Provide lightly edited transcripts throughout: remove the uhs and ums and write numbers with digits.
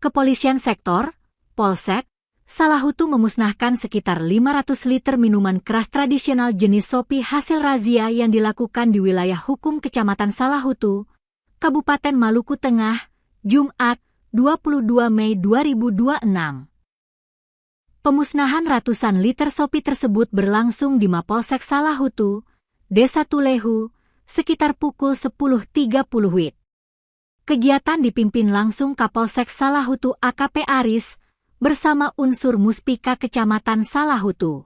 Kepolisian Sektor, Polsek, Salahutu memusnahkan sekitar 500 liter minuman keras tradisional jenis Sopi hasil razia yang dilakukan di wilayah hukum Kecamatan Salahutu, Kabupaten Maluku Tengah, Jumat, 22 Mei 2026. Pemusnahan ratusan liter Sopi tersebut berlangsung di Mapolsek Salahutu, Desa Tulehu, sekitar pukul 10.30 WIB. Kegiatan dipimpin langsung Kapolsek Salahutu AKP Aris bersama unsur Muspika Kecamatan Salahutu.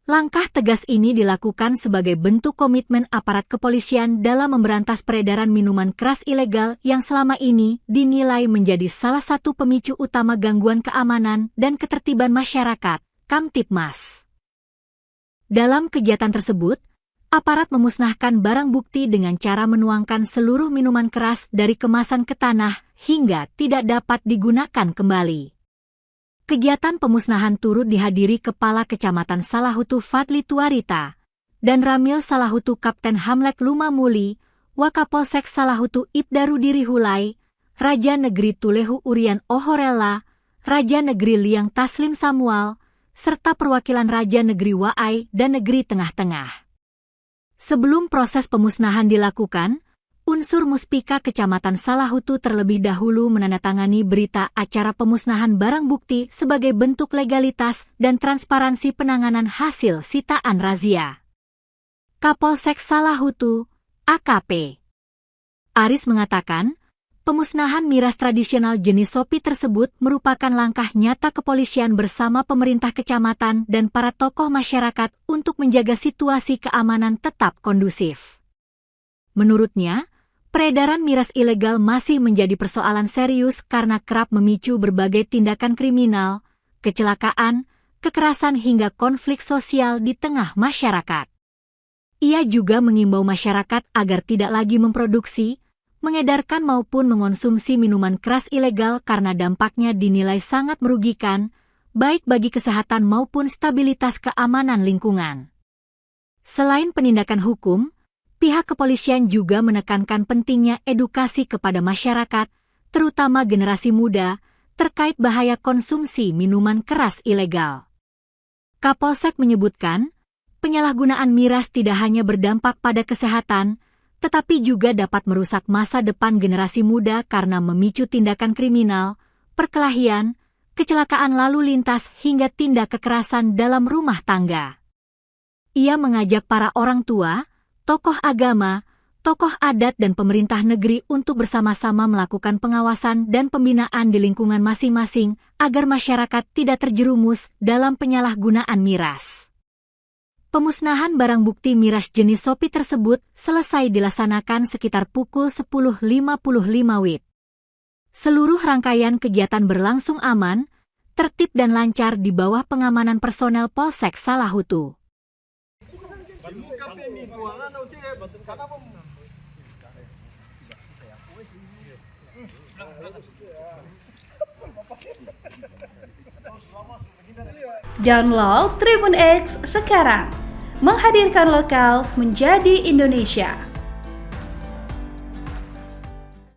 Langkah tegas ini dilakukan sebagai bentuk komitmen aparat kepolisian dalam memberantas peredaran minuman keras ilegal yang selama ini dinilai menjadi salah satu pemicu utama gangguan keamanan dan ketertiban masyarakat, Kamtibmas. Dalam kegiatan tersebut, aparat memusnahkan barang bukti dengan cara menuangkan seluruh minuman keras dari kemasan ke tanah hingga tidak dapat digunakan kembali. Kegiatan pemusnahan turut dihadiri Kepala Kecamatan Salahutu Fadli Tuarita dan Ramil Salahutu Kapten Hamlek Lumamuli, Wakapolsek Salahutu Ibda Rudiri Hulai, Raja Negeri Tulehu Urian Ohorella, Raja Negeri Liang Taslim Samuel, serta perwakilan Raja Negeri Waai dan Negeri Tengah-Tengah. Sebelum proses pemusnahan dilakukan, unsur Muspika Kecamatan Salahutu terlebih dahulu menandatangani berita acara pemusnahan barang bukti sebagai bentuk legalitas dan transparansi penanganan hasil sitaan razia. Kapolsek Salahutu, AKP Aris mengatakan, pemusnahan miras tradisional jenis Sopi tersebut merupakan langkah nyata kepolisian bersama pemerintah kecamatan dan para tokoh masyarakat untuk menjaga situasi keamanan tetap kondusif. Menurutnya, peredaran miras ilegal masih menjadi persoalan serius karena kerap memicu berbagai tindakan kriminal, kecelakaan, kekerasan hingga konflik sosial di tengah masyarakat. Ia juga mengimbau masyarakat agar tidak lagi memproduksi, mengedarkan maupun mengonsumsi minuman keras ilegal karena dampaknya dinilai sangat merugikan, baik bagi kesehatan maupun stabilitas keamanan lingkungan. Selain penindakan hukum, pihak kepolisian juga menekankan pentingnya edukasi kepada masyarakat, terutama generasi muda, terkait bahaya konsumsi minuman keras ilegal. Kapolsek menyebutkan, penyalahgunaan miras tidak hanya berdampak pada kesehatan, tetapi juga dapat merusak masa depan generasi muda karena memicu tindakan kriminal, perkelahian, kecelakaan lalu lintas hingga tindak kekerasan dalam rumah tangga. Ia mengajak para orang tua, tokoh agama, tokoh adat dan pemerintah negeri untuk bersama-sama melakukan pengawasan dan pembinaan di lingkungan masing-masing agar masyarakat tidak terjerumus dalam penyalahgunaan miras. Pemusnahan barang bukti miras jenis Sopi tersebut selesai dilaksanakan sekitar pukul 10.55 WIB. Seluruh rangkaian kegiatan berlangsung aman, tertib dan lancar di bawah pengamanan personel Polsek Salahutu. Download Tribun X sekarang, menghadirkan lokal menjadi Indonesia.